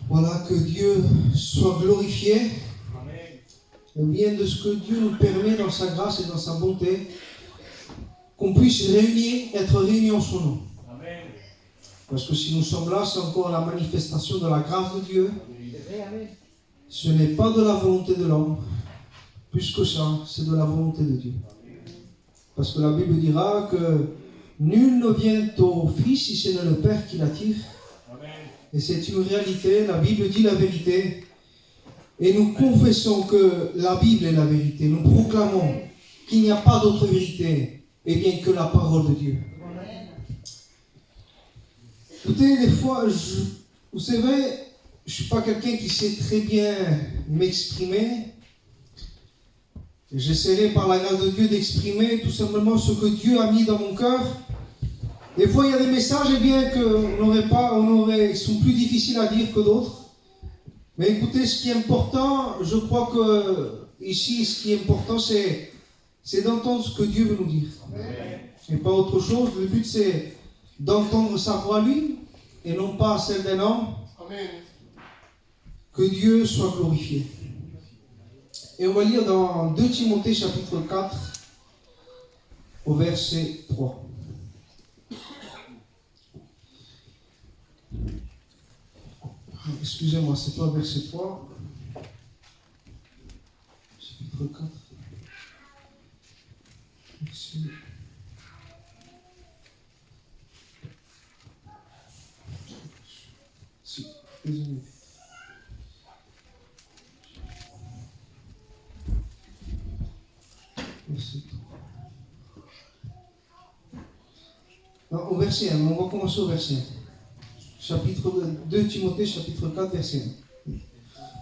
Voilà, que Dieu soit glorifié. Amen. Bien de ce que Dieu nous permet dans sa grâce et dans sa bonté, qu'on puisse être réunis en son nom. Amen. Parce que si nous sommes là, c'est encore la manifestation de la grâce de Dieu. Amen. Ce n'est pas de la volonté de l'homme. Plus que ça, c'est de la volonté de Dieu. Parce que la Bible dira que nul ne vient au Fils si ce n'est le Père qui l'attire. Amen. Et c'est une réalité, la Bible dit la vérité. Et nous confessons que la Bible est la vérité. Nous proclamons qu'il n'y a pas d'autre vérité, et bien que la parole de Dieu. Amen. Écoutez, des fois, vous savez, je ne suis pas quelqu'un qui sait très bien m'exprimer. J'essaierai par la grâce de Dieu d'exprimer tout simplement ce que Dieu a mis dans mon cœur. Des fois, il y a des messages qui sont plus difficiles à dire que d'autres. Mais écoutez, ce qui est important, je crois que ici, ce qui est important, c'est d'entendre ce que Dieu veut nous dire. Amen. Et pas autre chose. Le but, c'est d'entendre sa voix, lui, et non pas celle d'un homme. Amen. Que Dieu soit glorifié. Et on va lire dans 2 Timothée chapitre 4 au verset 3. Excusez-moi, c'est pas verset 3. Chapitre 4. Verset... Si, désolé. Non, au verset 1, on va commencer au verset 1. Chapitre 2 Timothée, chapitre 4, verset 1.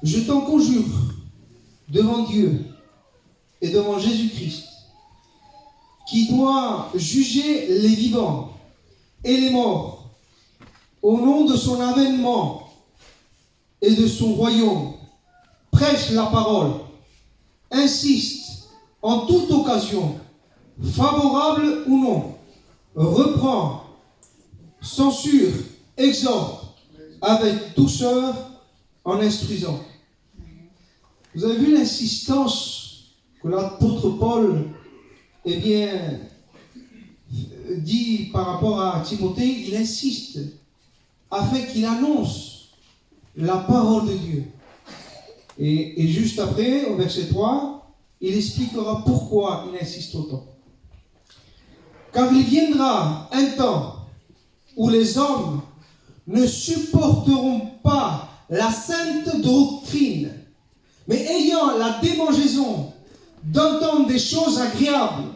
Je t'en conjure devant Dieu et devant Jésus-Christ, qui doit juger les vivants et les morts, au nom de son avènement et de son royaume. Prêche la parole, insiste en toute occasion, favorable ou non, reprend, censure, exhorte avec douceur en instruisant. Vous avez vu l'insistance que l'apôtre Paul dit par rapport à Timothée. Il insiste afin qu'il annonce la parole de Dieu. Et juste après, au verset 3, il expliquera pourquoi il insiste autant. Car il viendra un temps où les hommes ne supporteront pas la sainte doctrine, mais ayant la démangeaison d'entendre des choses agréables,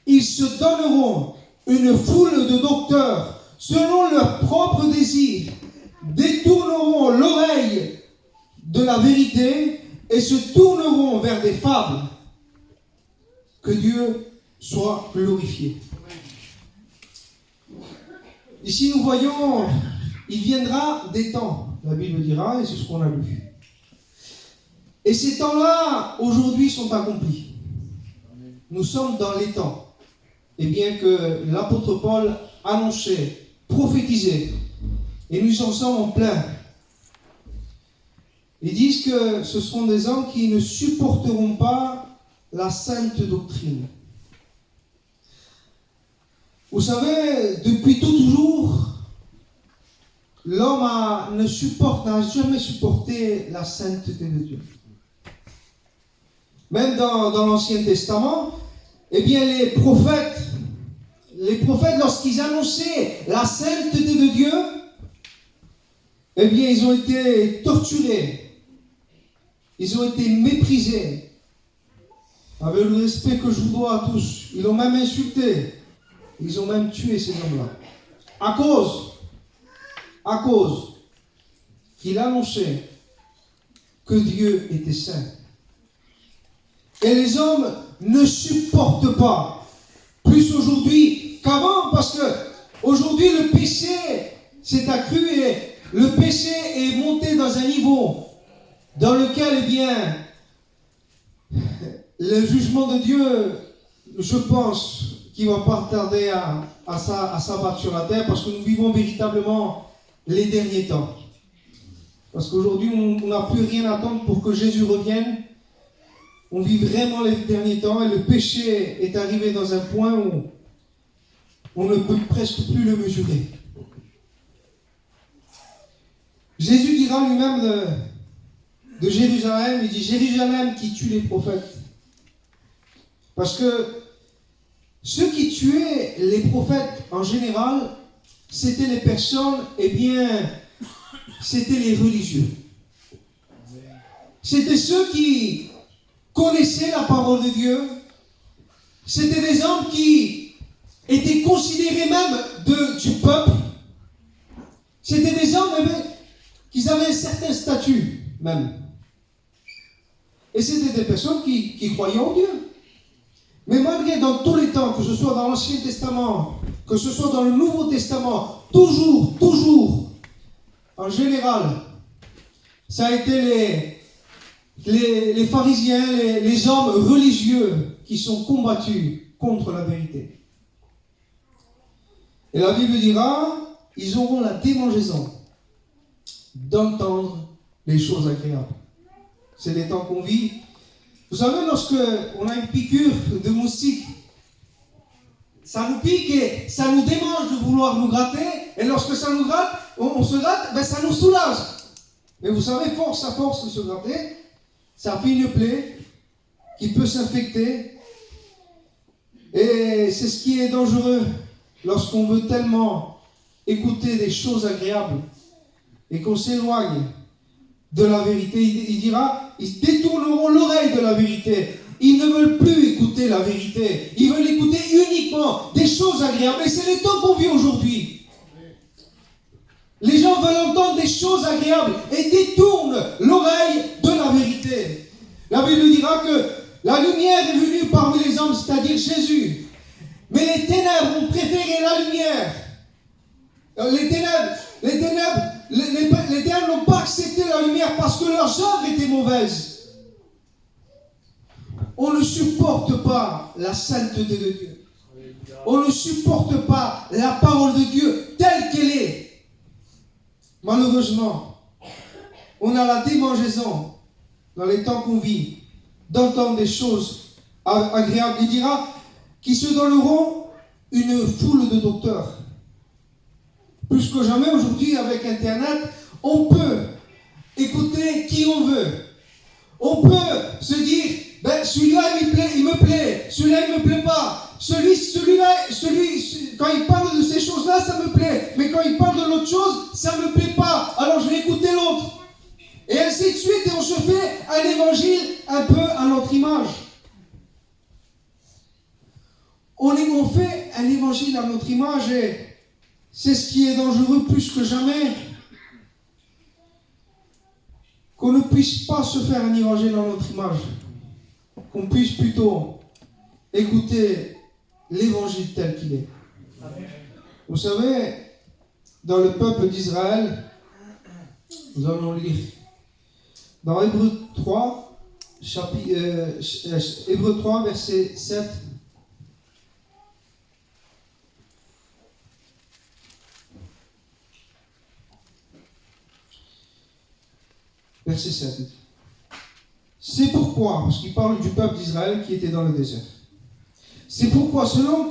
ils se donneront une foule de docteurs selon leurs propres désirs, détourneront l'oreille de la vérité et se tourneront vers des fables. Que Dieu soit glorifié. Ici, nous voyons, il viendra des temps, la Bible dira, et c'est ce qu'on a lu. Et ces temps-là, aujourd'hui, sont accomplis. Nous sommes dans les temps. Et bien que l'apôtre Paul annonçait, prophétisait, et nous en sommes en plein. Ils disent que ce seront des hommes qui ne supporteront pas la sainte doctrine. Vous savez, depuis tout toujours, l'homme n'a jamais supporté la sainteté de Dieu. Même dans l'Ancien Testament, les prophètes, lorsqu'ils annonçaient la sainteté de Dieu, ils ont été torturés, ils ont été méprisés. Avec le respect que je vous dois à tous, ils l'ont même insulté. Ils ont même tué ces hommes-là. À cause qu'il annonçait que Dieu était saint. Et les hommes ne supportent pas. Plus aujourd'hui qu'avant, parce que aujourd'hui le péché s'est accru et le péché est monté dans un niveau dans lequel, le jugement de Dieu, je pense, qui ne va pas tarder à s'abattre sur la terre, parce que nous vivons véritablement les derniers temps. Parce qu'aujourd'hui, on n'a plus rien à attendre pour que Jésus revienne. On vit vraiment les derniers temps et le péché est arrivé dans un point où on ne peut presque plus le mesurer. Jésus dira lui-même de Jérusalem, il dit Jérusalem qui tue les prophètes. Parce que ceux qui tuaient les prophètes en général, c'était les personnes, c'était les religieux. C'était ceux qui connaissaient la parole de Dieu. C'était des hommes qui étaient considérés même du peuple. C'était des hommes qui avaient un certain statut même. Et c'était des personnes qui croyaient en Dieu. Mais malgré dans tous les temps, que ce soit dans l'Ancien Testament, que ce soit dans le Nouveau Testament, toujours, en général, ça a été les pharisiens, les hommes religieux qui sont combattus contre la vérité. Et la Bible dira, ils auront la démangeaison d'entendre les choses agréables. C'est les temps qu'on vit. Vous savez, lorsque on a une piqûre de moustique, ça nous pique et ça nous démange de vouloir nous gratter. Et lorsque ça nous gratte, on se gratte, ça nous soulage. Mais vous savez, force à force de se gratter, ça fait une plaie qui peut s'infecter. Et c'est ce qui est dangereux lorsqu'on veut tellement écouter des choses agréables et qu'on s'éloigne de la vérité. Il dira, ils détourneront l'oreille de la vérité. Ils ne veulent plus écouter la vérité. Ils veulent écouter uniquement des choses agréables. Et c'est les temps qu'on vit aujourd'hui. Les gens veulent entendre des choses agréables et détournent l'oreille de la vérité. La Bible dira que la lumière est venue parmi les hommes, c'est-à-dire Jésus. Mais les ténèbres ont préféré la lumière. Les ténèbres n'ont pas accepté la lumière parce que leurs œuvres étaient mauvaises. On ne supporte pas la sainteté de Dieu. On ne supporte pas la parole de Dieu telle qu'elle est. Malheureusement, on a la démangeaison dans les temps qu'on vit d'entendre des choses agréables. Il dira qu'ils se donneront une foule de docteurs. Plus que jamais aujourd'hui avec Internet, on peut écouter qui on veut. On peut se dire, celui-là il me plaît, celui-là il me plaît pas. Celui-là, quand il parle de ces choses-là, ça me plaît. Mais quand il parle de l'autre chose, ça me plaît pas. Alors je vais écouter l'autre. Et ainsi de suite, et on se fait un évangile un peu à notre image. On fait un évangile à notre image et c'est ce qui est dangereux plus que jamais. Qu'on ne puisse pas se faire un évangile à notre image. Qu'on puisse plutôt écouter l'évangile tel qu'il est. Vous savez, dans le peuple d'Israël, nous allons lire dans Hébreux 3, Hébreux 3, verset 7. Verset 7. C'est pourquoi, parce qu'il parle du peuple d'Israël qui était dans le désert. C'est pourquoi, selon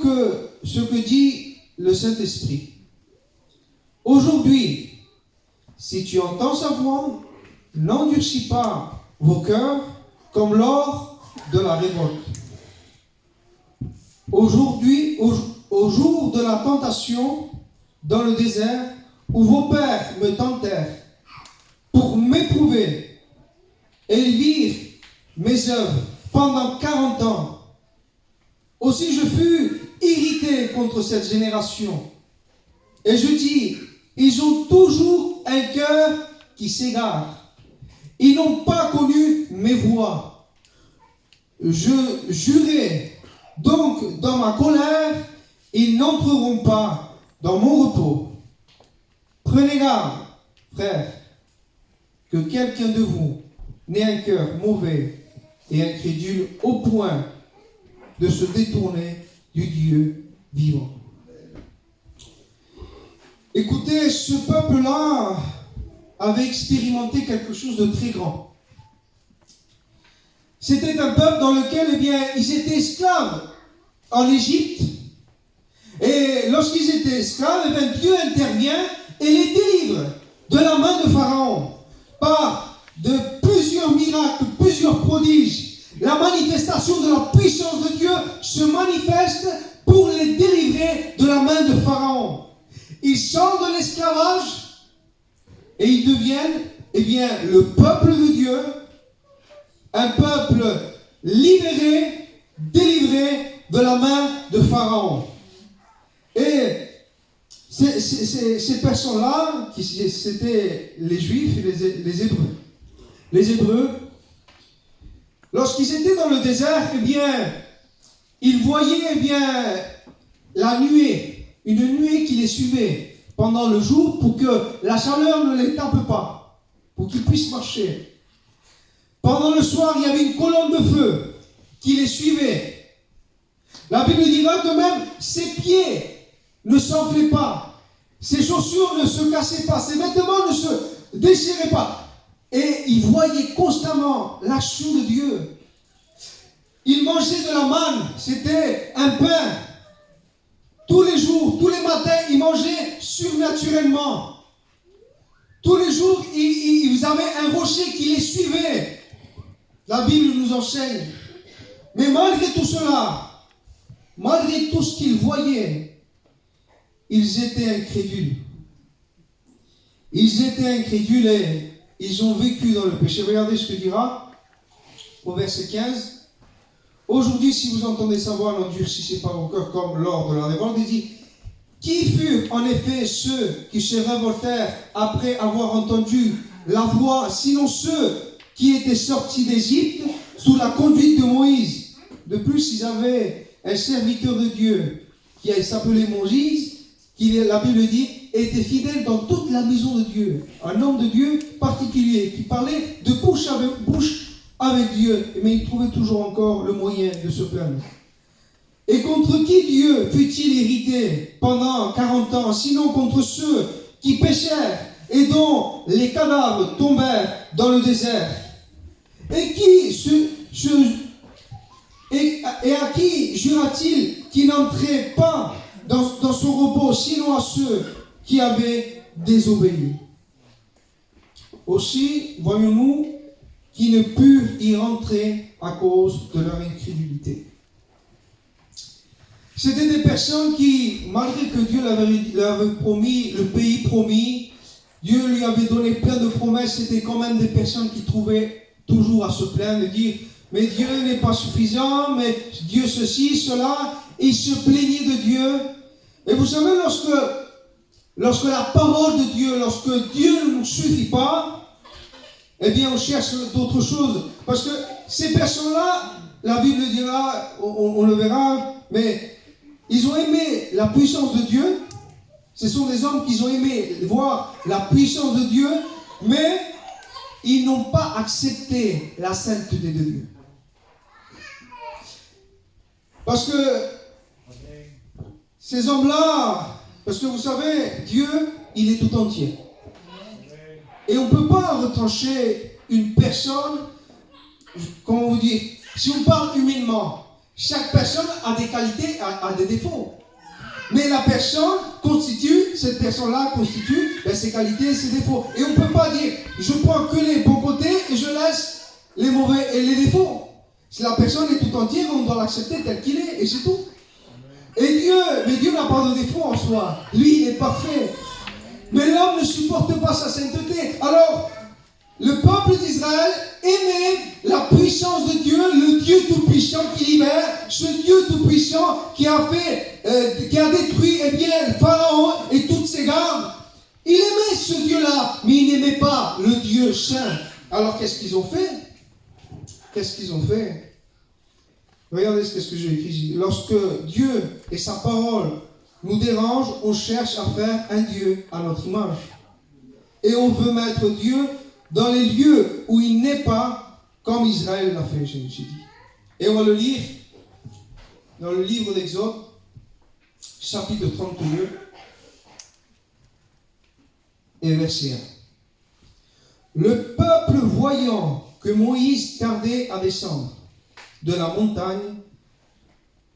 ce que dit le Saint-Esprit, aujourd'hui, si tu entends sa voix, n'endurcis pas vos cœurs comme lors de la révolte. Aujourd'hui, au jour de la tentation dans le désert, où vos pères me tentèrent pour m'éprouver, et ils virent mes œuvres pendant 40 ans. Aussi je fus irrité contre cette génération. Et je dis, ils ont toujours un cœur qui s'égare. Ils n'ont pas connu mes voies. Je jurai donc dans ma colère, ils n'entreront pas dans mon repos. Prenez garde, frères, que quelqu'un de vous n'ait un cœur mauvais et incrédule au point de se détourner du Dieu vivant. Écoutez, ce peuple-là avait expérimenté quelque chose de très grand. C'était un peuple dans lequel, eh bien, ils étaient esclaves en Égypte. Et lorsqu'ils étaient esclaves, eh bien, Dieu intervient et les délivre de la main de Pharaon par de plusieurs miracles, plusieurs prodiges. La manifestation de la puissance de Dieu se manifeste pour les délivrer de la main de Pharaon. Ils sortent de l'esclavage et ils deviennent, eh bien, le peuple de Dieu, un peuple libéré, délivré de la main de Pharaon. Et ces personnes-là, c'était les Juifs et les Hébreux. Les Hébreux, lorsqu'ils étaient dans le désert, eh bien, ils voyaient, eh bien, la nuée, une nuée qui les suivait pendant le jour pour que la chaleur ne les tape pas, pour qu'ils puissent marcher. Pendant le soir, il y avait une colonne de feu qui les suivait. La Bible dira que même ses pieds ne s'enflaient pas, ses chaussures ne se cassaient pas, ses vêtements ne se déchiraient pas. Et ils voyaient constamment l'action de Dieu. Ils mangeaient de la manne, c'était un pain. Tous les jours, tous les matins, ils mangeaient surnaturellement. Tous les jours, ils avaient un rocher qui les suivait. La Bible nous enseigne. Mais malgré tout cela, malgré tout ce qu'ils voyaient, ils étaient incrédules. Ils étaient incrédules et ils ont vécu dans le péché. Regardez ce que dira au verset 15. Aujourd'hui, si vous entendez sa voix, n'endurcissez pas vos cœurs comme lors de la révolte. Il dit, qui furent en effet ceux qui se révoltèrent après avoir entendu la voix, sinon ceux qui étaient sortis d'Égypte sous la conduite de Moïse. De plus, ils avaient un serviteur de Dieu qui s'appelait Moïse, qui, la Bible dit, était fidèle dans toute la maison de Dieu. Un homme de Dieu particulier qui parlait de bouche avec Dieu, mais il trouvait toujours encore le moyen de se plaindre. Et contre qui Dieu fut-il irrité pendant 40 ans, sinon contre ceux qui péchèrent et dont les cadavres tombèrent dans le désert? Et à qui jura-t-il qu'il n'entrait pas dans son repos, sinon à ceux qui avaient désobéi? Aussi, voyons-nous, qui ne purent y rentrer à cause de leur incrédulité. C'était des personnes qui, malgré que Dieu leur avait promis le pays promis, Dieu lui avait donné plein de promesses, c'était quand même des personnes qui trouvaient toujours à se plaindre, de dire, mais Dieu n'est pas suffisant, mais Dieu ceci, cela, et ils se plaignaient de Dieu. Et vous savez, lorsque la parole de Dieu, lorsque Dieu ne nous suffit pas, eh bien, on cherche d'autres choses. Parce que ces personnes-là, la Bible dira, on le verra, mais ils ont aimé la puissance de Dieu. Ce sont des hommes qui ont aimé voir la puissance de Dieu, mais ils n'ont pas accepté la sainteté de Dieu. Parce que ces hommes-là, parce que vous savez, Dieu, il est tout entier. Et on ne peut pas retrancher une personne, comment vous dire, si on parle humainement, chaque personne a des qualités, a des défauts. Mais la personne constitue, cette personne-là constitue ses qualités et ses défauts. Et on ne peut pas dire, je prends que les bons côtés et je laisse les mauvais et les défauts. Si la personne est tout entière, on doit l'accepter tel qu'il est et c'est tout. Et mais Dieu n'a pas de défaut en soi. Lui, il est parfait. Mais l'homme ne supporte pas sa sainteté. Alors, le peuple d'Israël aimait la puissance de Dieu, le Dieu tout-puissant qui libère, ce Dieu tout-puissant qui a détruit le Pharaon et toutes ses gardes. Il aimait ce Dieu-là, mais il n'aimait pas le Dieu saint. Alors, qu'est-ce qu'ils ont fait? Regardez ce que j'ai écrit. Lorsque Dieu et sa parole nous dérangent, on cherche à faire un Dieu à notre image. Et on veut mettre Dieu dans les lieux où il n'est pas, comme Israël l'a fait, je me suis dit. Et on va le lire dans le livre d'Exode, chapitre 32. et verset 1. Le peuple voyant que Moïse tardait à descendre de la montagne,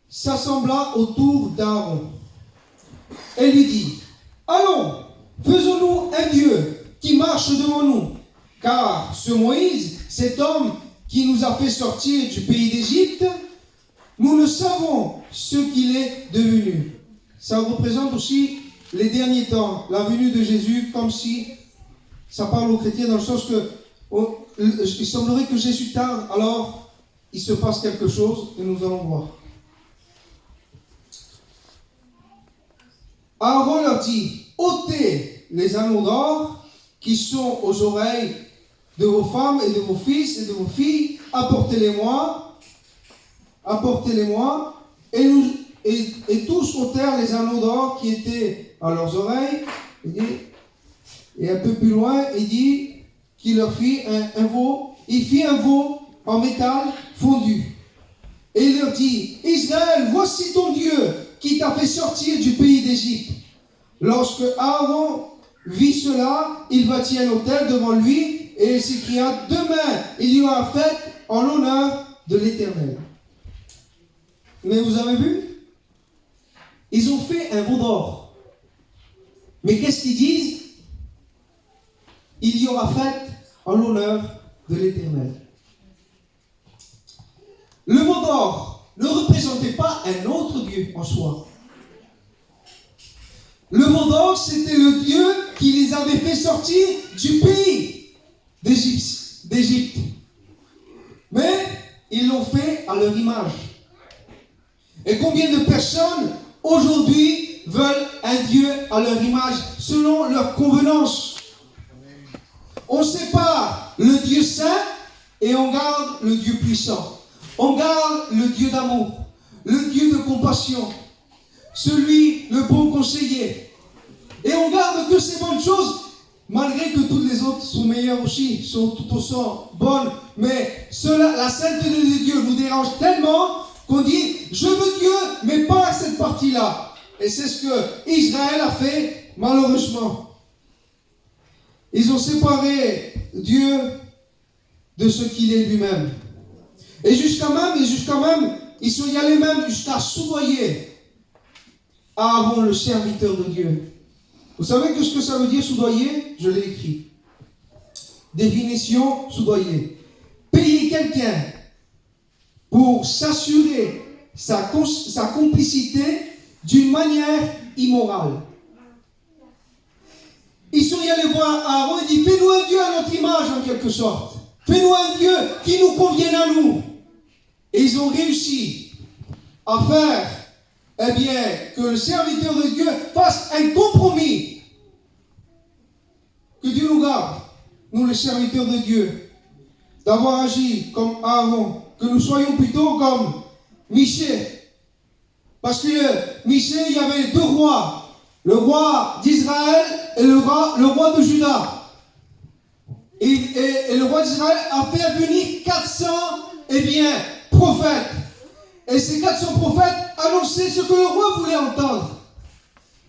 s'assembla autour d'Aaron et lui dit, allons, faisons-nous un Dieu qui marche devant nous, car ce Moïse, cet homme qui nous a fait sortir du pays d'Égypte, nous ne savons ce qu'il est devenu. Ça représente aussi les derniers temps, la venue de Jésus, comme si ça parle aux chrétiens dans le sens que il semblerait que Jésus tarde, alors il se passe quelque chose et nous allons voir. Aaron leur dit, ôtez les anneaux d'or qui sont aux oreilles de vos femmes et de vos fils et de vos filles, apportez-les-moi, et tous ôtèrent les anneaux d'or qui étaient à leurs oreilles, et un peu plus loin, il dit qu'il leur fit un veau, il fit un veau en métal fondu. Et il leur dit, Israël, voici ton Dieu qui t'a fait sortir du pays d'Égypte. Lorsque Aaron vit cela, il bâtit un autel devant lui et il s'écria, demain il y aura fête en l'honneur de l'Éternel. Mais vous avez vu? Ils ont fait un veau d'or. Mais qu'est-ce qu'ils disent? Il y aura fête en l'honneur de l'Éternel. Le veau d'or ne représentait pas un autre Dieu en soi. Le veau d'or, c'était le Dieu qui les avait fait sortir du pays d'Égypte. Mais ils l'ont fait à leur image. Et combien de personnes aujourd'hui veulent un Dieu à leur image, selon leur convenance? On sépare le Dieu saint et on garde le Dieu puissant. On garde le Dieu d'amour, le Dieu de compassion, celui, le bon conseiller. Et on garde que ces bonnes choses, malgré que toutes les autres sont meilleures aussi, sont tout autant bonnes. Mais la sainteté de Dieu nous dérange tellement qu'on dit, je veux Dieu, mais pas cette partie-là. Et c'est ce que Israël a fait, malheureusement. Ils ont séparé Dieu de ce qu'il est lui-même. Et jusqu'à même, ils sont y allés même jusqu'à soudoyer Aaron, le serviteur de Dieu. Vous savez ce que ça veut dire soudoyer? Je l'ai écrit. Définition, soudoyer. Payer quelqu'un pour s'assurer sa complicité d'une manière immorale. Ils sont y allés voir Aaron et dit, fais-nous un Dieu à notre image en quelque sorte. Fais-nous un Dieu qui nous convienne à nous. Et ils ont réussi à faire, que le serviteur de Dieu fasse un compromis. Que Dieu nous garde, nous les serviteurs de Dieu, d'avoir agi comme Aaron, que nous soyons plutôt comme Michée. Parce que Michée, il y avait deux rois. Le roi d'Israël et le roi de Juda. Et le roi d'Israël a fait venir 400 prophètes. Et ces 400 prophètes annonçaient ce que le roi voulait entendre.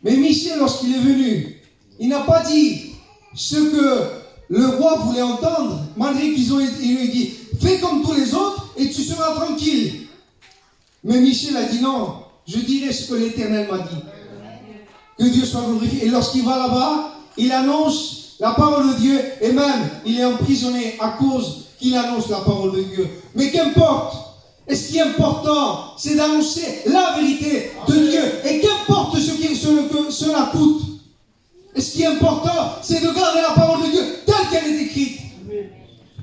Mais Michée, lorsqu'il est venu, il n'a pas dit ce que le roi voulait entendre, malgré qu'il lui a dit, fais comme tous les autres et tu seras tranquille. Mais Michée a dit non, je dirai ce que l'Éternel m'a dit. Que Dieu soit glorifié. Et lorsqu'il va là-bas, il annonce la parole de Dieu. Et même, il est emprisonné à cause qu'il annonce la parole de Dieu. Mais qu'importe. Et ce qui est important, c'est d'annoncer la vérité de Dieu. Et qu'importe que cela coûte. Et ce qui est important, c'est de garder la parole de Dieu telle qu'elle est écrite.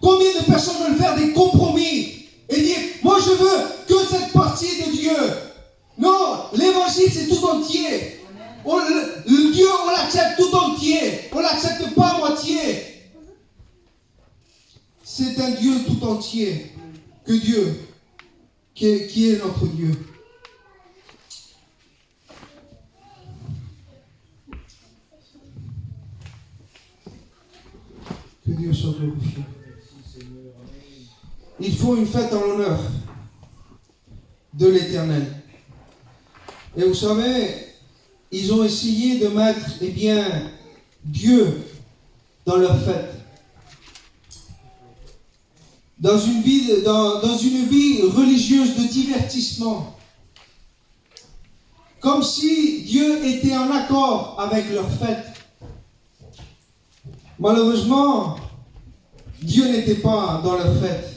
Combien de personnes veulent faire des compromis et dire, moi je veux que cette partie de Dieu. Non, l'évangile c'est tout entier. Le Dieu, on l'accepte tout entier. On ne l'accepte pas à moitié. C'est un Dieu tout entier que Dieu, qui est notre Dieu. Que Dieu soit glorifié. Il faut une fête en l'honneur de l'Éternel. Et vous savez, ils ont essayé de mettre, Dieu dans leurs fêtes. Dans une vie religieuse de divertissement. Comme si Dieu était en accord avec leurs fêtes. Malheureusement, Dieu n'était pas dans leurs fêtes.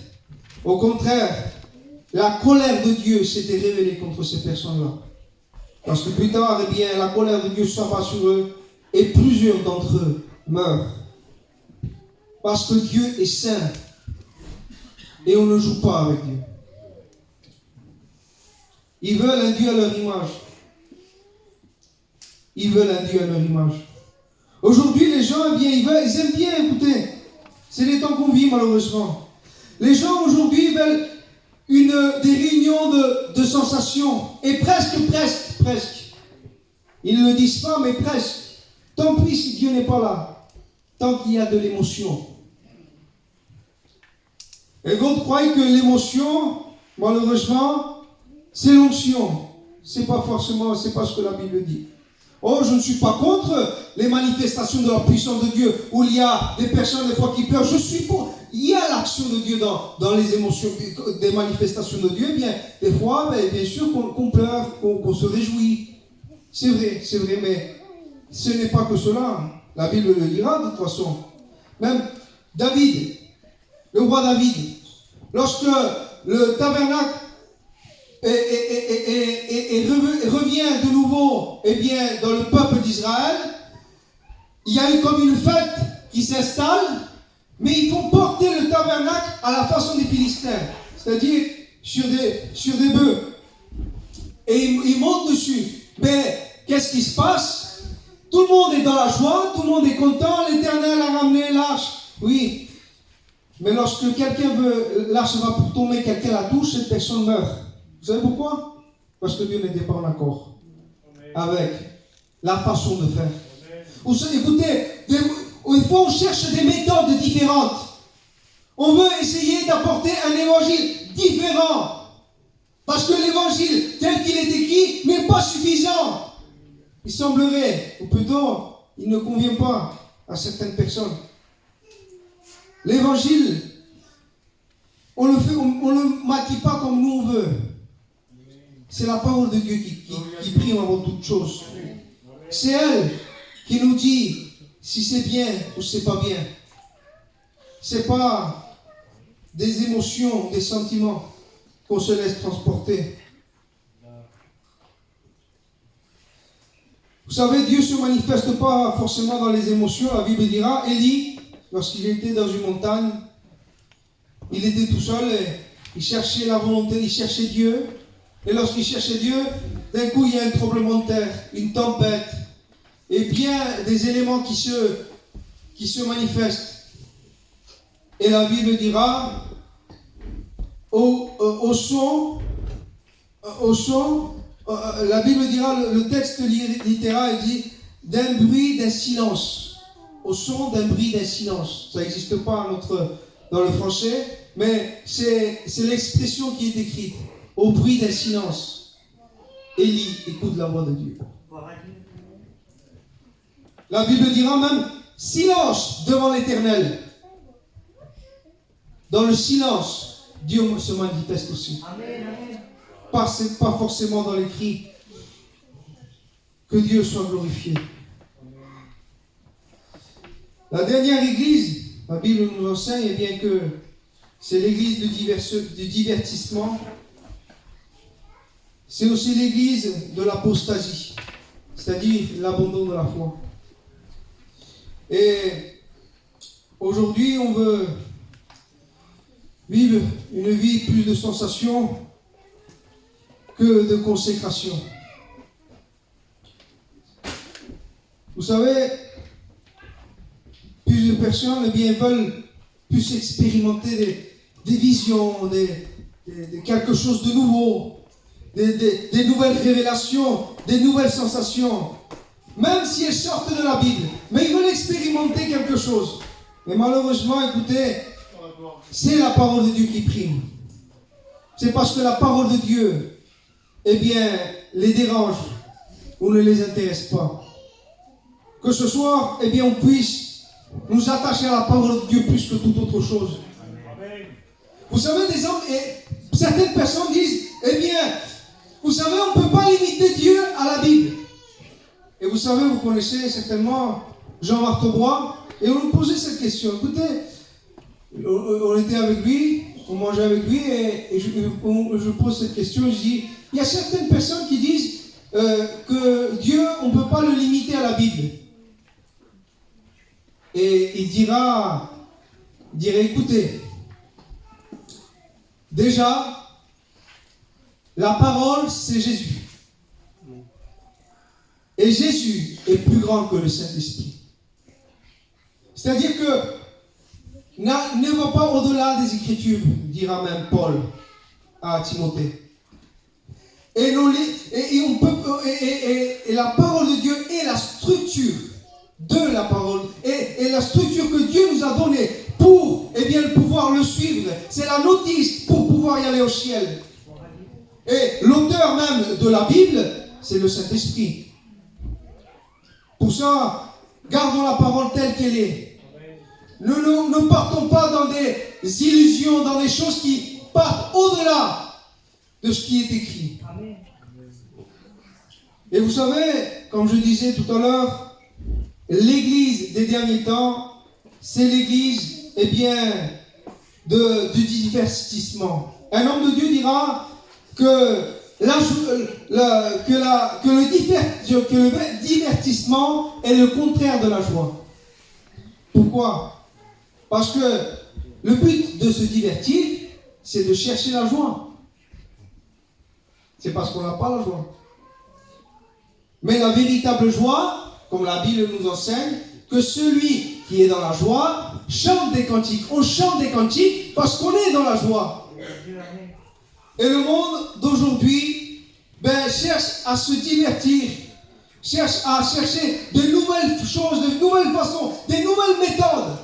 Au contraire, la colère de Dieu s'était révélée contre ces personnes-là. Parce que plus tard, eh bien, la colère de Dieu s'abat sur eux et plusieurs d'entre eux meurent. Parce que Dieu est saint et on ne joue pas avec Dieu. Ils veulent un Dieu à leur image. Ils veulent un Dieu à leur image. Aujourd'hui, les gens, eh bien, ils aiment bien écouter. C'est les temps qu'on vit, malheureusement. Les gens, aujourd'hui, veulent des réunions de sensations. Et presque. Ils ne le disent pas, mais presque. Tant pis si Dieu n'est pas là. Tant qu'il y a de l'émotion. Et d'autres croient que l'émotion, malheureusement, c'est l'onction. C'est pas ce que la Bible dit. Oh, je ne suis pas contre les manifestations de la puissance de Dieu, où il y a des personnes des fois qui pleurent. Je suis pour. Il y a l'action de Dieu dans les émotions, des manifestations de Dieu. Bien, des fois, bien sûr qu'on pleure, qu'on se réjouit. C'est vrai, mais ce n'est pas que cela. La Bible le dira de toute façon. Même David, le roi David, lorsque le tabernacle et revient de nouveau dans le peuple d'Israël, il y a eu comme une fête qui s'installe, mais ils font porter le tabernacle à la façon des Philistins, c'est-à-dire sur des bœufs. Et ils montent dessus. Mais qu'est-ce qui se passe? Tout le monde est dans la joie, tout le monde est content, l'Éternel a ramené l'arche. Oui, mais lorsque l'arche va pour tomber, quelqu'un la touche, cette personne meurt. Vous savez pourquoi? Parce que Dieu n'était pas en accord avec la façon de faire. Vous savez, écoutez, une fois on cherche des méthodes différentes. On veut essayer d'apporter un évangile différent. Parce que l'évangile tel qu'il est écrit n'est pas suffisant. Il semblerait, ou plutôt, il ne convient pas à certaines personnes. L'évangile, on le maquille pas comme nous on veut. C'est la parole de Dieu qui prime avant toute chose. C'est elle qui nous dit si c'est bien ou c'est pas bien. C'est pas des émotions, des sentiments qu'on se laisse transporter. Vous savez, Dieu ne se manifeste pas forcément dans les émotions. La Bible dira, Élie, lorsqu'il était dans une montagne, il était tout seul et il cherchait la volonté, il cherchait Dieu. Et lorsqu'il cherchait Dieu, d'un coup, il y a un tremblement de terre, une tempête, et bien des éléments qui se manifestent. Et la Bible dira, au son, la Bible dira, le texte littéral dit, d'un bruit, d'un silence. Au son d'un bruit, d'un silence. Ça n'existe pas dans le français, mais c'est l'expression qui est écrite. Au bruit d'un silence. Élie écoute la voix de Dieu. La Bible dira même silence devant l'Éternel. Dans le silence, Dieu se manifeste aussi. Pas forcément dans les cris. Que Dieu soit glorifié. La dernière église, la Bible nous enseigne bien que c'est l'église du divertissement. C'est aussi l'église de l'apostasie, c'est-à-dire l'abandon de la foi. Et aujourd'hui, on veut vivre une vie plus de sensations que de consécration. Vous savez, plus de personnes veulent plus expérimenter des visions, quelque chose de nouveau. Des nouvelles révélations, des nouvelles sensations, même si elles sortent de la Bible. Mais ils veulent expérimenter quelque chose. Mais malheureusement, écoutez, c'est la parole de Dieu qui prime. C'est parce que la parole de Dieu, les dérange ou ne les intéresse pas. Que ce soir, on puisse nous attacher à la parole de Dieu plus que toute autre chose. Vous savez, des hommes, et certaines personnes disent, eh bien, vous savez, on ne peut pas limiter Dieu à la Bible. Et vous savez, vous connaissez certainement Jean-Marc Bois, et on lui posait cette question. Écoutez, on était avec lui, on mangeait avec lui, et je pose cette question, je dis, il y a certaines personnes qui disent que Dieu, on ne peut pas le limiter à la Bible. Et il dirait, écoutez, déjà, la parole, c'est Jésus. Et Jésus est plus grand que le Saint-Esprit. C'est-à-dire que ne va pas au-delà des Écritures, dira même Paul à Timothée. Et la parole de Dieu est la structure de la parole. Et la structure que Dieu nous a donnée pour pouvoir le suivre. C'est la notice pour pouvoir y aller au ciel. Et l'auteur même de la Bible, c'est le Saint-Esprit. Pour ça, gardons la parole telle qu'elle est. Ne partons pas dans des illusions, dans des choses qui partent au-delà de ce qui est écrit. Et vous savez, comme je disais tout à l'heure, l'église des derniers temps, c'est l'église, du divertissement. Un homme de Dieu dira que le divertissement est le contraire de la joie. Pourquoi? Parce que le but de se divertir, c'est de chercher la joie. C'est parce qu'on n'a pas la joie. Mais la véritable joie, comme la Bible nous enseigne, que celui qui est dans la joie chante des cantiques. On chante des cantiques parce qu'on est dans la joie. Et le monde d'aujourd'hui cherche à se divertir, cherche à chercher de nouvelles choses, de nouvelles façons, des nouvelles méthodes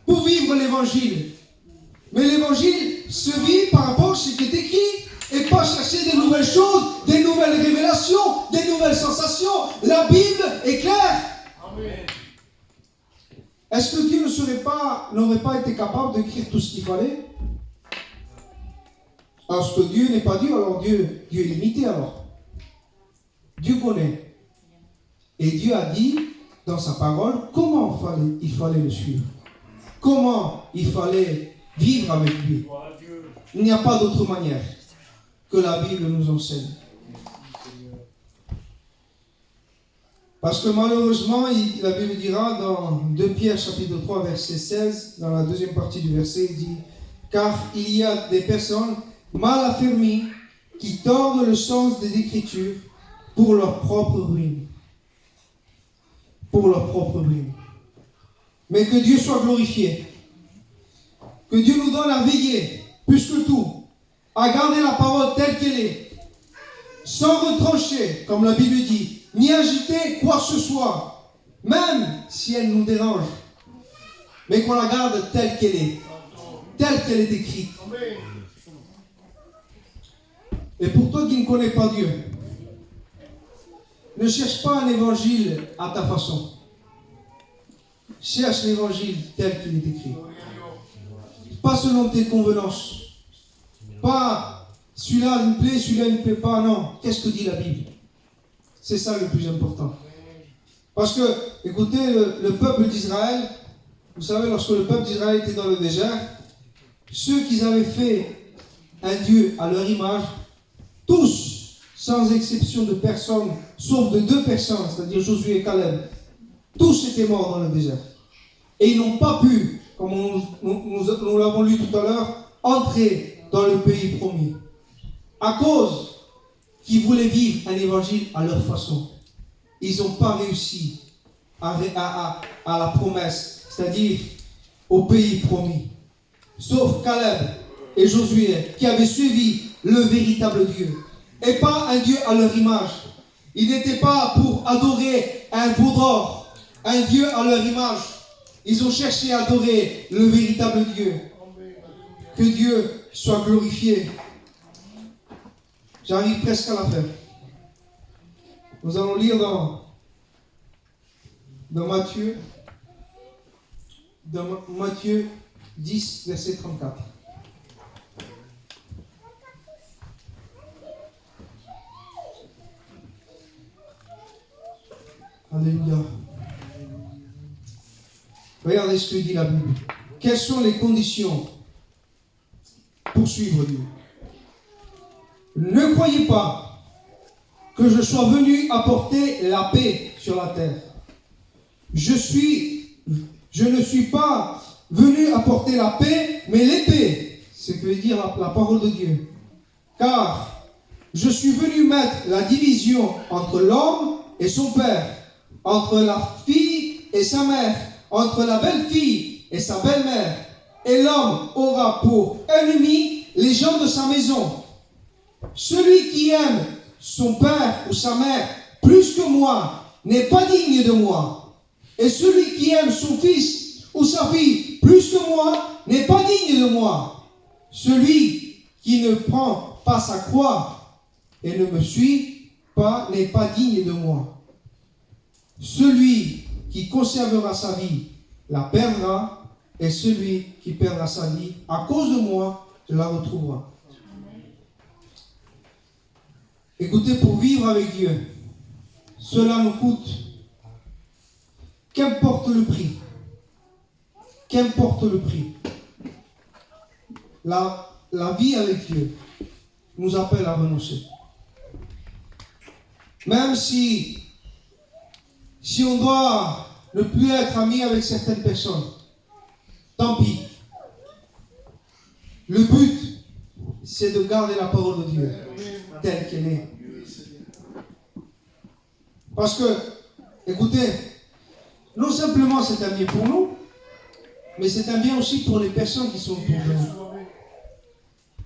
pour vivre l'évangile. Mais l'évangile se vit par rapport à ce qui est écrit et pas chercher des nouvelles choses, des nouvelles révélations, des nouvelles sensations. La Bible est claire. Amen. Est-ce que Dieu n'aurait pas été capable d'écrire tout ce qu'il fallait? Parce que Dieu n'est pas Dieu, alors Dieu est limité alors. Dieu connaît. Et Dieu a dit dans sa parole comment il fallait le suivre. Comment il fallait vivre avec lui. Il n'y a pas d'autre manière que la Bible nous enseigne. Parce que malheureusement, la Bible dira dans 2 Pierre chapitre 3 verset 16, dans la deuxième partie du verset, il dit « Car il y a des personnes mal affermies qui tordent le sens des Écritures pour leur propre ruine. » Pour leur propre ruine. Mais que Dieu soit glorifié. Que Dieu nous donne à veiller, plus que tout, à garder la parole telle qu'elle est, sans retrancher, comme la Bible dit, ni agiter quoi que ce soit, même si elle nous dérange, mais qu'on la garde telle qu'elle est écrite. Et pour toi qui ne connais pas Dieu, ne cherche pas un évangile à ta façon. Cherche l'évangile tel qu'il est écrit. Pas selon tes convenances. Pas celui-là me plaît, celui-là ne me plaît pas. Non. Qu'est-ce que dit la Bible? C'est ça le plus important. Parce que, écoutez, le peuple d'Israël, vous savez, lorsque le peuple d'Israël était dans le désert, ceux qui avaient fait un Dieu à leur image, tous, sans exception de personne, sauf de 2 personnes, c'est-à-dire Josué et Caleb, tous étaient morts dans le désert. Et ils n'ont pas pu, comme nous l'avons lu tout à l'heure, entrer dans le pays promis. À cause qu'ils voulaient vivre un évangile à leur façon. Ils n'ont pas réussi à la promesse, c'est-à-dire au pays promis. Sauf Caleb et Josué, qui avaient suivi le véritable Dieu. Et pas un Dieu à leur image. Ils n'étaient pas pour adorer un veau d'or, un Dieu à leur image. Ils ont cherché à adorer le véritable Dieu. Que Dieu soit glorifié. J'arrive presque à la fin. Nous allons lire dans Matthieu, dans Matthieu 10, verset 34. Alléluia. Regardez ce que dit la Bible. Quelles sont les conditions pour suivre Dieu? Ne croyez pas que je sois venu apporter la paix sur la terre. Je ne suis pas venu apporter la paix, mais l'épée. Ce que veut dire la parole de Dieu. Car je suis venu mettre la division entre l'homme et son père, entre la fille et sa mère, entre la belle-fille et sa belle-mère. Et l'homme aura pour ennemi les gens de sa maison. Celui qui aime son père ou sa mère plus que moi n'est pas digne de moi. Et celui qui aime son fils ou sa fille plus que moi n'est pas digne de moi. Celui qui ne prend pas sa croix et ne me suit pas n'est pas digne de moi. Celui qui conservera sa vie la perdra, et celui qui perdra sa vie à cause de moi la retrouvera. Écoutez, pour vivre avec Dieu, cela nous coûte, qu'importe le prix, qu'importe le prix. La vie avec Dieu nous appelle à renoncer. Même si on doit ne plus être ami avec certaines personnes, tant pis. Le but, c'est de garder la parole de Dieu telle qu'elle est. Parce que, écoutez, non simplement c'est un bien pour nous, mais c'est un bien aussi pour les personnes qui sont autour de nous.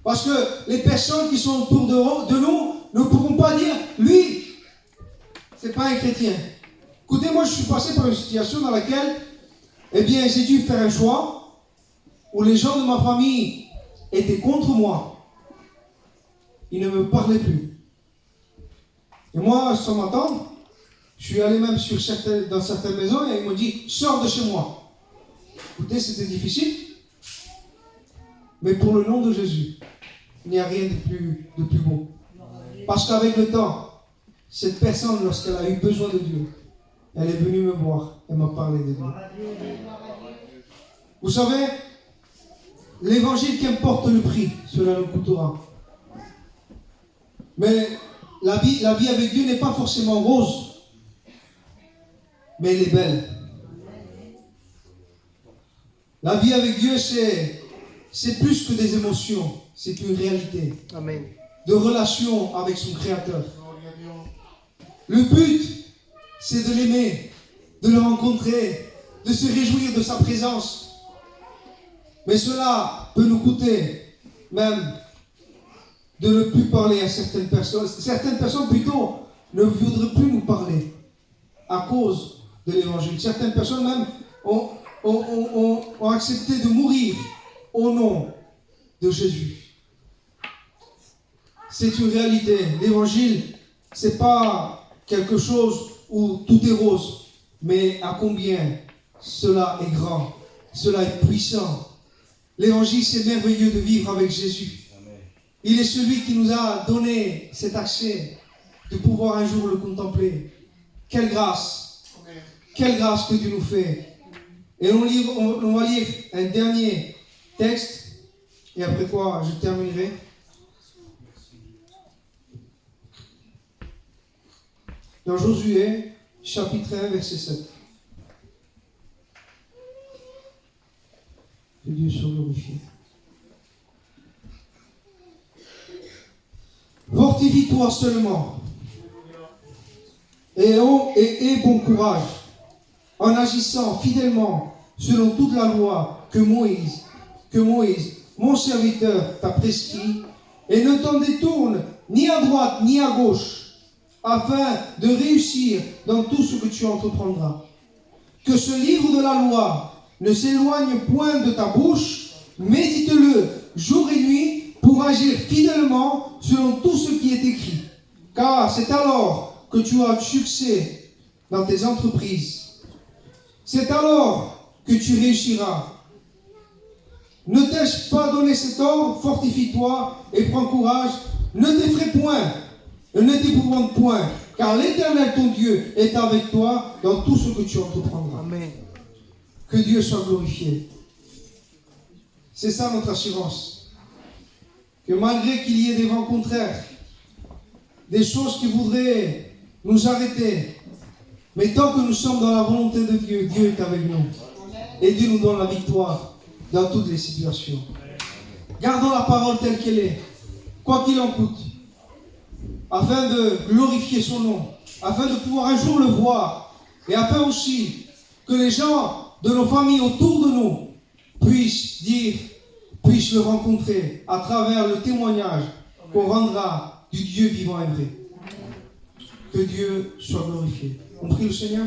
Parce que les personnes qui sont autour de nous ne pourront pas dire, lui, c'est pas un chrétien. Écoutez, moi je suis passé par une situation dans laquelle, eh bien, j'ai dû faire un choix où les gens de ma famille étaient contre moi. Ils ne me parlaient plus. Et moi, sans m'attendre, je suis allé même dans certaines maisons et ils m'ont dit, sors de chez moi. Écoutez, c'était difficile. Mais pour le nom de Jésus, il n'y a rien de plus beau. Parce qu'avec le temps, cette personne, lorsqu'elle a eu besoin de Dieu, elle est venue me voir et m'a parlé de Dieu. Vous savez, l'évangile, qu'importe le prix, cela nous coûtera. Mais la vie avec Dieu n'est pas forcément rose, mais elle est belle. La vie avec Dieu, c'est plus que des émotions, c'est une réalité. Amen. De relation avec son Créateur. Le but, c'est de l'aimer, de le rencontrer, de se réjouir de sa présence. Mais cela peut nous coûter même de ne plus parler à certaines personnes. Certaines personnes plutôt ne voudraient plus nous parler à cause de l'évangile. Certaines personnes même ont accepté de mourir au nom de Jésus. C'est une réalité. L'évangile, c'est pas quelque chose où tout est rose, mais à combien cela est grand, cela est puissant. L'évangile, c'est merveilleux de vivre avec Jésus. Il est celui qui nous a donné cet accès de pouvoir un jour le contempler. Quelle grâce que Dieu nous fait. Et on va lire un dernier texte, et après quoi je terminerai. Dans Josué, chapitre 1, verset 7. Que Dieu soit glorifié. Fortifie-toi seulement et aie bon courage en agissant fidèlement selon toute la loi que Moïse, mon serviteur, t'a prescrit, et ne t'en détourne ni à droite ni à gauche, afin de réussir dans tout ce que tu entreprendras. Que ce livre de la loi ne s'éloigne point de ta bouche, médite-le jour et nuit pour agir fidèlement selon tout ce qui est écrit. Car c'est alors que tu auras du succès dans tes entreprises. C'est alors que tu réussiras. Ne t'ai-je pas donné cet ordre? Fortifie-toi et prends courage. Ne t'effraie point, ne t'épouvante point, car l'Éternel, ton Dieu, est avec toi dans tout ce que tu entreprendras. Amen. Que Dieu soit glorifié. C'est ça notre assurance. Que malgré qu'il y ait des vents contraires, des choses qui voudraient nous arrêter, mais tant que nous sommes dans la volonté de Dieu, Dieu est avec nous. Et Dieu nous donne la victoire dans toutes les situations. Gardons la parole telle qu'elle est, quoi qu'il en coûte, afin de glorifier son nom, afin de pouvoir un jour le voir, et afin aussi que les gens de nos familles autour de nous puissent le rencontrer à travers le témoignage qu'on rendra du Dieu vivant et vrai. Que Dieu soit glorifié. On prie le Seigneur.